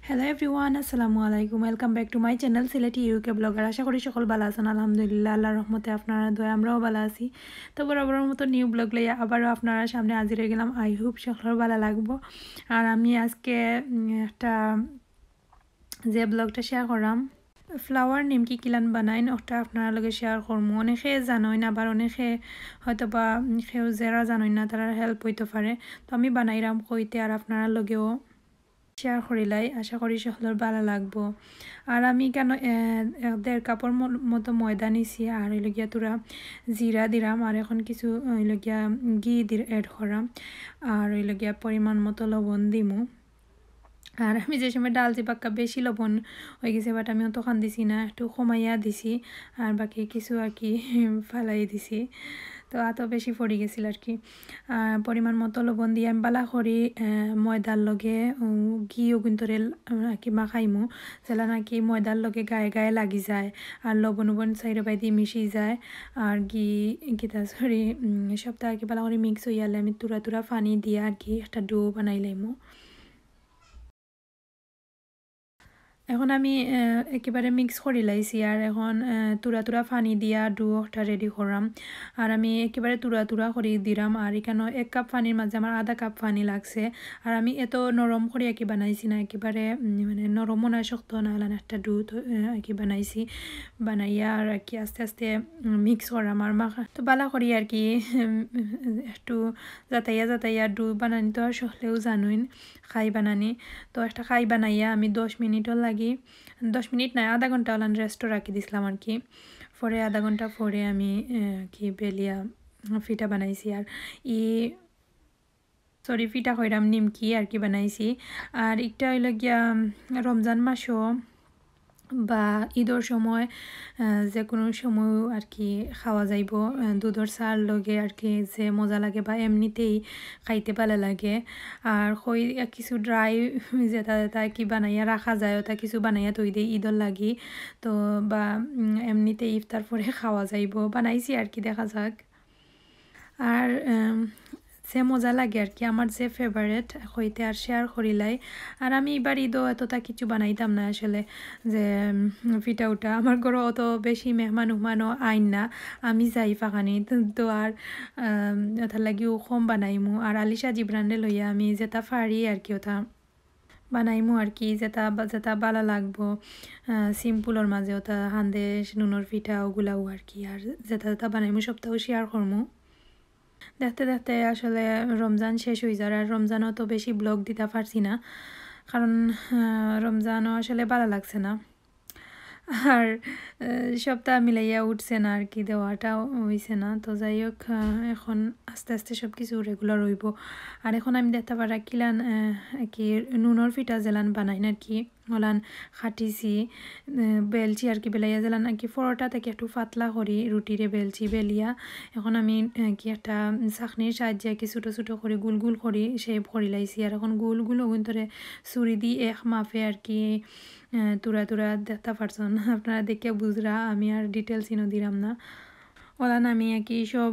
Hello everyone, আসসালামু আলাইকুম। Welcome back to my channel Sylheti UK blogger. আশা করি সকল ভালো আছেন। আলহামদুলিল্লাহ, আল্লাহর রহমতে আপনারা দোয়া আমরাও ভালো আছি। তো বরাবরের মতো নিউ ব্লগ লইয়া আবারও আপনারা সামনে হাজির হয়ে গেলাম। আই হোপ সকলের ভালো লাগবো। আর আমি আজকে একটা যে ব্লগটা শেয়ার করাম, ফ্লাওয়ার নিমকি কিলান বানাইন, ওটা আপনারা লগে শেয়ার করবো। অনেকে জানোই না, আবার অনেকে হয়তো বা সেও যারা জানোই না তারা হেল্প হইতে পারে। তো আমি বানাইরাম কইতে আর আপনারা লগেও শেয়ার করিলাই। আশা করি সকলের ভালো লাগবো। আর আমি কেন 1.5 কাপের মতো ময়দা নিছি, আর হইলগিয়া তোরা জিরা দিলাম, আর এখন কিছু হইলগিয়া ঘি এড করাম, আর হইলগিয়া পরিমাণ মতো লবণ দিমু। আর আমি যে সময় ডালছি পাক্কা বেশি লবণ হয়ে গেছে, বাট আমি অতখান দিছি না, একটু কমাইয়া দিছি, আর বাকি কিছু আর কি ফালাই দিছি। তো এত বেশি পড়ে গেছিল আর কি। পরিমাণ মতো লবণ দিয়ে আমি বালা করি ময়দার লগে ঘিও কিন্তু আর কি মাখাইমু, যেটা নাকি ময়দার লগে গায়ে গায়ে লাগি যায়, আর লবণ উবন সাইডে বাই দিয়ে মিশি যায়, আর ঘি গীতা সরি সবটা আর কি বালা করে মিক্স হইয়ালে আমি তুরা তুরা পানি দিয়ে আর কি একটা ডো বানাই লাইমু। এখন আমি একেবারে মিক্স করে লাইছি, আর এখন তুরা তুরা পানি দিয়া ডুটা রেডি করাম। আর আমি একেবারে তুরা তুরা করে দিলাম, আর এখানে 1 কাপ পানির মাঝে আমার আধা কাপ পানি লাগছে। আর আমি এত নরম করে আর কি বানাইছি না, একেবারে মানে নরমও না শক্ত না হলেন একটা ডু আর কি বানাইছি। বানাইয়া আর কি আস্তে আস্তে মিক্স করাম আর মাখা তো বালা করি আর কি একটু যাতাইয়া ডু বানানি তো আর সহলেও জানুন খাই বানানি। তো একটা খাই বানাইয়া আমি 10 মিনিটও লাগি, 10 মিনিট নাই আধা ঘন্টা হলান রেস্টও রাখি দিছিলাম আর কি। পরে আধা ঘন্টা পরে আমি কি বেলিয়া ফিটা বানাইছি। আর ই সরি ফিটা কইরাম নিমকি আর কি বানাইছি। আর একটা হইল গিয়া রমজান মাসও বা ঈদের সময় যে কোনো সময় আর কি খাওয়া যাইব দুধের চার লগে আর কি, যে মজা লাগে বা এমনিতেই খাইতে ভালো লাগে। আর কই কিছু ড্রাই যেটা যেটা কি বানাইয়া রাখা যায়, ওটা কিছু বানাইয়া তৈ দিই ঈদের লাগি। তো বা এমনিতেই ইফতার পরে খাওয়া যাইব, বানাইছি আর কি, দেখা যাক। আর যে মজা লাগে আর কি, আমার যে ফেভারেট হইতে আর শেয়ার করিলাই। আর আমি এবার ঈদও এতটা কিছু বানাইতাম না আসলে, যে পিঠা উঠা আমার ঘরে অত বেশি মেহমান উহমানও আইন না, আমি যাই ফাঁকানি তো আর ওটার লাগিও কম বানাইমু। আর আলিশা জিব্রান্ডে লইয়া আমি যেটা ফারি আর কি ওটা বানাইমু আর কি, যেটা যেটা ভালো লাগবো সিম্পলের মাঝে, ওটা হান্দেশ নুনের পিঠা ওগুলাও আর কি। আর যেটা যেটা বানাইমু সপ্তাহ শেয়ার করমু। দেখতে দেখতে আসলে রমজান শেষ হয়ে যায়, আর রমজানও তো বেশি ব্লগ দিতে পারছি না, কারণ রমজানও আসলে ভালো লাগছে না। আর সপ্তাহ মিলাইয়া উঠছে না আর কি, দেওয়াটাও হয়েছে না। তো যাই হোক, এখন আস্তে আস্তে সব কিছু রেগুলার হইব। আর এখন আমি দেখতে পারা কিলান কি নুনের ফিটা জেলান বানাই আর কি, ওলান খাটিছি বেলছি আর কি, বেলাইয়া জেলান আর কি পরোটা থেকে একটু পাতলা করি রুটিরে বেলছি, বেলিয়া এখন আমি কি একটা চাকনির সাহায্যে কি ছোটো ছোটো করে গুল গুল করি শেপ করি লাইছি। আর এখন গুল গুল ওগুন ধরে ছুরি দি এক মাফে আর কি তুরা তুরা দেখতে পারছেন আপনারা, দেখে বুঝরা, আমি আর ডিটেলস ইনো দিলাম না। ওলান আমি আর কি সব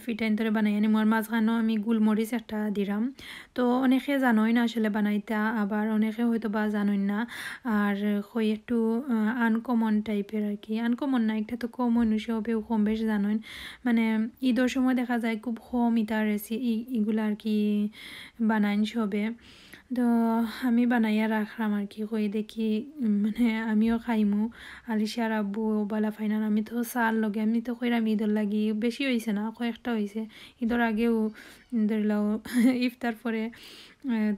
ফিটাইন ধরে বানাই আনি, মোর মাঝখানেও আমি গোলমরিচ একটা দিলাম। তো অনেকে জানোই না আসলে বানাইতা, আবার অনেকে হয়তো বা জানোই না। আর কই একটু আনকমন টাইপের আর কি, আনকমন না, একটা তো কমন সবেও কম বেশ জানোই। মানে ঈদের সময় দেখা যায় খুব কম ইটার এগুলো আর কি বানাইন সবে। তো আমি বানাইয়া রাখলাম আর কি, কই দেখি মানে আমিও খাইমু। আলিশার আব্বু বালা ফাইনাল, আমি তো চাল লগে আমি তো কইরাম ঈদের লাগি বেশি হয়েছে না, কয়েকটা হয়েছে। ঈদের আগেও ধরিলাও ইফতার পরে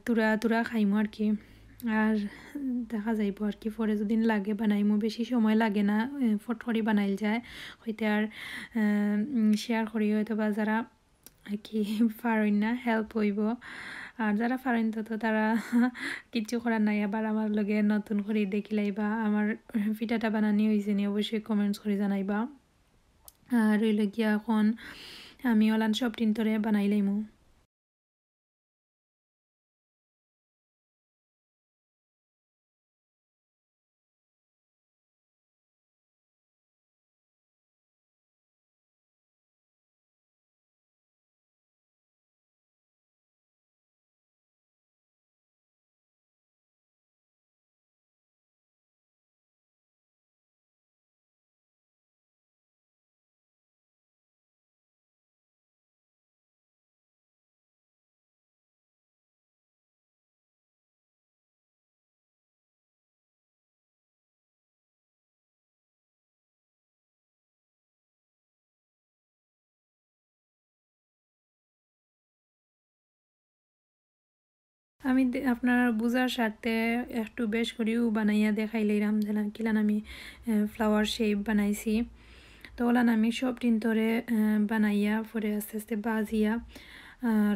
তুরা তুরা খাইমু আর কি। আর দেখা যাইব আর কি, পরে যদিন লাগে বানাইমু, বেশি সময় লাগে না, ফটকরি বানাইল যায় হইতে। আর শেয়ার করি হয়তো বা যারা আর কি পারেন না হেল্প হইব। আর যারা পারেন তো তারা কিচ্ছু করার নাই, আবার আমার লগে নতুন করে দেখিলাইবা। আমার পিঠাটা বানানি হয়েছে নি অবশ্যই কমেন্টস করে জানাইবা। আর রইল গিয়া এখন আমি অলান সব টিন বানাইলাইমু। আমি আপনার বুঝার স্বার্থে একটু বেশ করেও বানাইয়া দেখাইলাম যেন কিলান আমি ফ্লাওয়ার শেপ বানাইছি। তো ওলান আমি সব টিনতরে বানাইয়া পরে আস্তে আস্তে বাজিয়া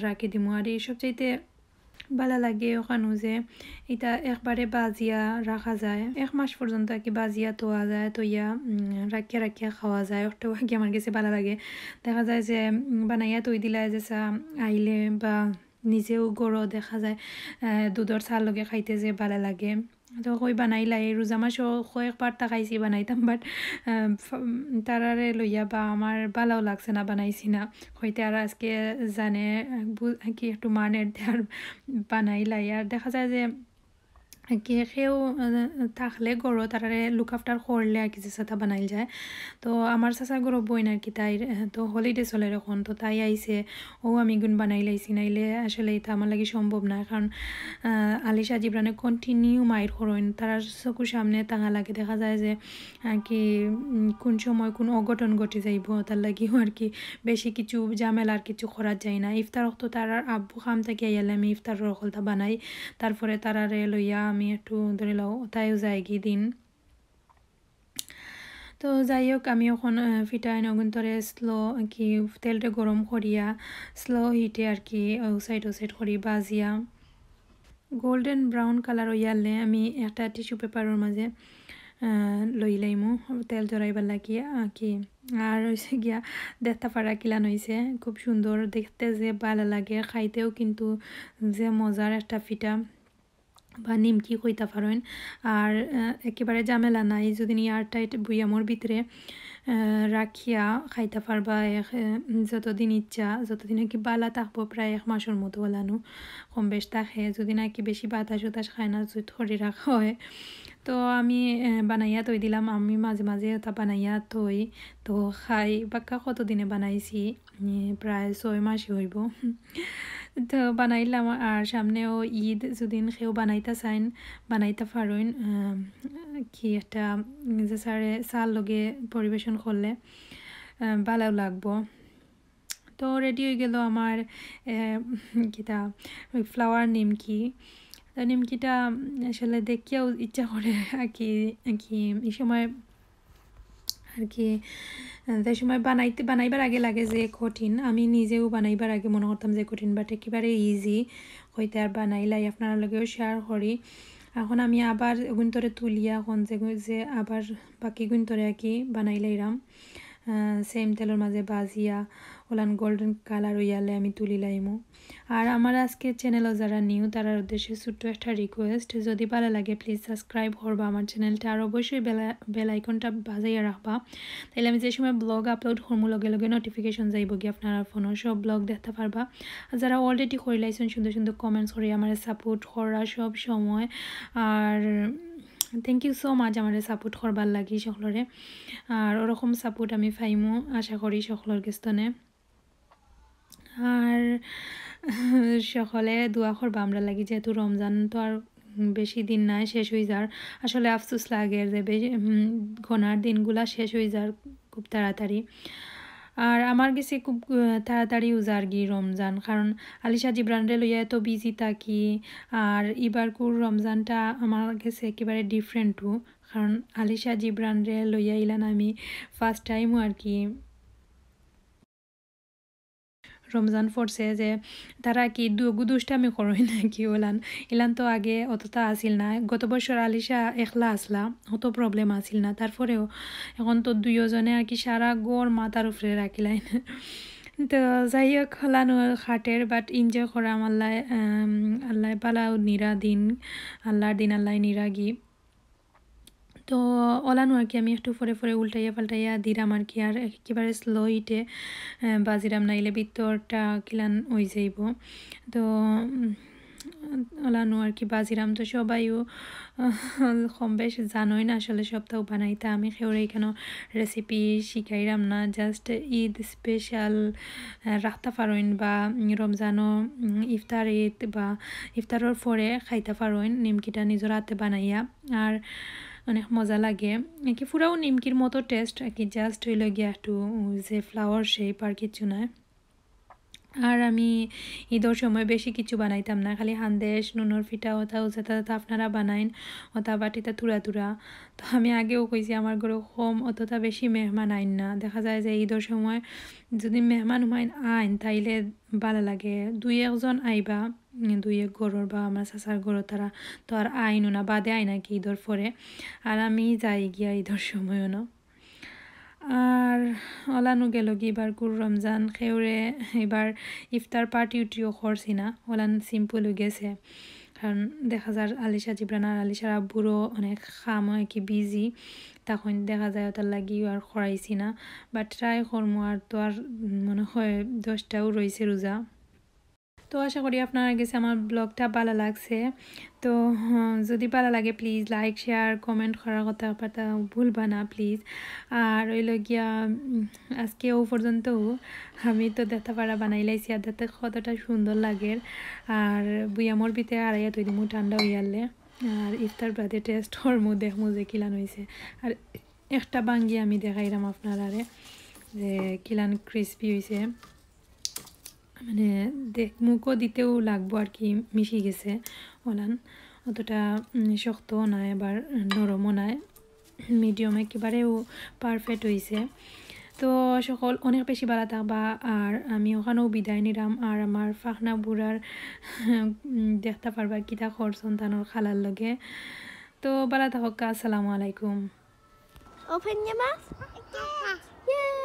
রাখি দিমু। আর এই সবচাইতে ভালো লাগে ওখানে যে এটা একবারে বাজিয়া রাখা যায়, 1 মাস পর্যন্ত আর কি বাজিয়া তোয়া যায়, তৈয়া রাখিয়া রাখিয়া খাওয়া যায়। ওটাও আর কি আমার কাছে ভালো লাগে। দেখা যায় যে বানাইয়া তৈ দিলা যে আইলে বা নিজেও গড়ো দেখা যায় দুধর চার লগে খাইতে যে ভালো লাগে। তো কই বানাইলাই রোজা মাসও কয়েকবার তাকাইছি বানাইতাম, বাট তারারে লইয়া বা আমার ভালোও লাগছে না, বানাইছি না। হইতে আর আজকে জানে কি একটু মানের আর বানাইলাই। আর দেখা যায় যে কি সেও থাকলে গরো তারারে লুক আফটার করলে আর কি যে সাথা বানাইল যায়। তো আমার চাচা গরো বই না কি তাই তো হলিডে চলে এখন, তো তাই আইছে ও আমি গুণ বানাই লাইছি, নাইলে আসলে এটা আমার লাগে সম্ভব না। কারণ আলিশা জিব্রানে কন্টিনিউ মায়ের করইন, তার চকুর সামনে টাঙা লাগে, দেখা যায় যে কি কোন সময় কোন অঘটন ঘটে যাইব, তার লাগিও আর কি বেশি কিছু ঝামেলার কিছু করা যায় না। ইফতার তো তার আব্বু খাম থেকে আইলে আমি ইফতার রকলটা বানাই, তারপরে তারারে লইয়া আমি একটু ধরে লও তাইও যাই কি দিন। তো যাই হোক আমি এখন ফিটাই নগুন্তরে স্লো কি তেলটা গরম করিয়া স্লো হিটে আর কি সাইড করি বাজিয়া গোল্ডেন ব্রাউন কালার হইয়ালে আমি একটা টিস্যু পেপারের মাঝে লই লাইমু তেল জড়াইবার লাগিয়া কি। আর হয়েছে গিয়া দেখতে পারা কিলান হয়েছে খুব সুন্দর দেখতে, যে ভালো লাগে খাইতেও কিন্তু যে মজার একটা ফিটা বা নিমকি কইতা পারেন। আর একেবারে ঝামেলা নাই, যদি এয়ার টাইট বুয়ামর ভিতরে রাখিয়া খাইতে পারবা যতদিন ইচ্ছা, যতদিন কি বালা থাকবো, প্রায় 1 মাসের মতো ওলানো কম বেশ থাকে, যদি নাকি বেশি বাতাস উতাস খায় না যদি ধরে রাখা হয়। তো আমি বানাইয়া তৈ দিলাম, আমি মাঝে মাঝে তা বানাইয়া তৈ তো খাই। বাক্কা কতদিনে বানাইছি, প্রায় 6 মাসই হইব। তো বানাইলাম। আর সামনেও ঈদ, যদিন সেও বানাইতে চাইন বানাইতে পারেন কি একটা যে সারে চাল লগে পরিবেশন করলে ভালো লাগবো। তো রেডি হয়ে গেল আমার কিটা ফ্লাওয়ার নিমকি। তো নিমকিটা আসলে দেখিয়াও ইচ্ছা করে আর কি এই সময় আর কি যে সময় বানাইবার আগে লাগে যে কঠিন, আমি নিজেও বানাইবার আগে মনে করতাম যে কঠিন, বাট একেবারে ইজি হইতে আর বানাইলাই আপনার লগেও শেয়ার করি। এখন আমি আবার গুন্তরে তুলিয়া এখন যে আবার বাকি গুন্তরে আর কি বানাইলাইরাম সেম তেলের মাঝে বাজিয়া ওলান গোল্ডেন কালার হইয়ালে আমি তুলি লাইমু। আর আমার আজকে চ্যানেলও যারা নিউ তারার উদ্দেশ্যে ছোট্ট একটা রিকোয়েস্ট, যদি ভালো লাগে প্লিজ সাবস্ক্রাইব করবা আমার চ্যানেলটা, আর অবশ্যই বেল আইকনটা বাজাইয়া রাখবা, তাইলে আমি যে সময় ব্লগ আপলোড করবো লগে লগে নোটিফিকেশন যাইব গিয়ে আপনার ফোনও সব ব্লগ দেখতে পারবা। আর যারা অলরেডি করে লাইছেন সুন্দর সুন্দর কমেন্টস করে আমার সাপোর্ট করা সব সময়। আর থ্যাংক ইউ সো মাচ আমার সাপোর্ট করবার লাগি সকলরে। আর ওরকম সাপোর্ট আমি পাইমু আশা করি সকলের কেস্তনে। আর সকলে দোয়া করবা আমরা লাগি, যেহেতু রমজান তো আর বেশি দিন নাই, শেষ হয়ে যার। আসলে আফসোস লাগে যে ঘনার দিনগুলা শেষ হয়ে যার খুব তাড়াতাড়ি। আর আমার কাছে খুব তাড়াতাড়ি উজার গি রমজান, কারণ আলিশা জিব্রানরে লইয়া এত বিজি থাকি। আর এবারকুর রমজানটা আমার কাছে একেবারে ডিফারেন্টও, কারণ আলিশা জিব্রানরে লইয়া ইলান আমি ফার্স্ট টাইমও আর কি রমজান পড়ছে, যে তারা কি দুষ্টামি করই নাকি ইলান তো আগে অতটা আসিল না। গত বছর আলিশা একলা আসলা, অত প্রবলেম আসিল না, তারপরেও এখন তো দুইজনে আর কি সারা গড় মাথার উপরে রাখিলাইন। তো যাই হোক হলানো খাটের, বাট এনজয় করা আল্লাহ আল্লাহ পালাও নিরা দিন, আল্লাহর দিন আল্লাহ নিরাগি। তো ওলানো আর কি আমি একটু পরে উল্টাইয়া পাল্টাইয়া দিলাম আর কি। আর একেবারে স্লো হিটে বাজিরাম, নাইলে ভিতরটা কিলান হয়ে যাইব। তো ওলানো আর কি বাজিরাম। তো সবাইও কম বেশ জানোই না আসলে সপ্তাহ বানাইতে, আমি খেয়ে এখানে রেসিপি শিখাইরাম না, জাস্ট ঈদ স্পেশাল রাখতে পারেন বা রমজানও ইফতার ঈদ বা ইফতারের পরে খাইতে পারেন নিমকিটা নিজের হাতে বানাইয়া। আর অনেক মজা লাগে কি, পুরাও নিমকির মতো টেস্ট আর কি, জাস্ট হইল গিয়া একটু যে ফ্লাওয়ার শেপ আর কিছু নয়। আর আমি ঈদের সময় বেশি কিছু বানাইতাম না, খালি হান্দেশ নুনের ফিটা ওটা উচাতা আপনারা বানাইন ওটা বাটিটা তুরা তুরা। তো আমি আগেও কইছি আমার ঘরে কম অতটা বেশি মেহমান আইন না, দেখা যায় যে ঈদের সময় যদি মেহমান হুমাইন আইন তাইলে ভালো লাগে, দুই একজন আইবা দুই এক গরুর বা আমার চাচার গরু তারা তো আর আইনও না, বাদে আই নাকি ঈদের পরে, আর আমি যাই গিয়া ঈদের সময়ও না। আর ওলানো গেল কি এবার কুর রমজান খেউরে এবার ইফতার পার্টি উটিও করছি না, ওলান সিম্পল হয়ে গেছে, কারণ দেখা যায় আলিশা জিব্রান আর আলিশার আব্বুরও অনেক খাম হয় কি বিজি, তখন দেখা যায় ওটার লাগি আর করাইছি না, বাট ট্রাই করবো। আর তো আর মনে হয় 10টাও রয়েছে রোজা। তো আশা করি আপনার কাছে আমার ব্লগটা ভালো লাগছে। তো যদি ভালো লাগে প্লিজ লাইক শেয়ার কমেন্ট করার কথা ভুলবা না প্লিজ। আর ওইল গিয়া আজকেও পর্যন্ত আমি তো দেখা পারা বানাই লাইছি, আর দেখতে কতটা সুন্দর লাগে। আর বুয়ামর ভিতরে আড়াইয়া তৈরি মু ঠান্ডা হইয়ালে, আর ইফতার বাদে টেস্ট হরমু দেখমু যে কিলান হয়েছে। আর একটা বাঙ্গি আমি দেখাইলাম আপনারা যে কিলান ক্রিসপি হয়েছে, মানে মুখও দিতেও লাগবো আর কি, মিশি গেছে ওলান, অতটা শক্তও নাই আবার নরমও নাই, মিডিয়াম একেবারেও পারফেক্ট হয়েছে। তো সকল অনেক বেশি ভালো থাকবা, আর আমি ওখানেও বিদায় নিলাম। আর আমার ফাখনা বুড়ার দেখতে পারবা কিতা করছন তানোর খালার লগে। তো ভালো থাকক, আসসালামু আলাইকুম। Open your mouth. Yay!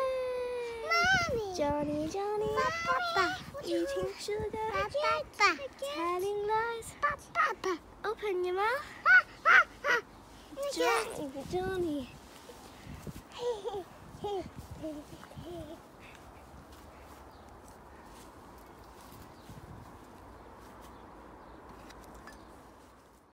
Mommy. Johnny, Johnny, Papa. Eating sugar. Papa. Telling lies. Papa. Open your mouth. Johnny, Johnny.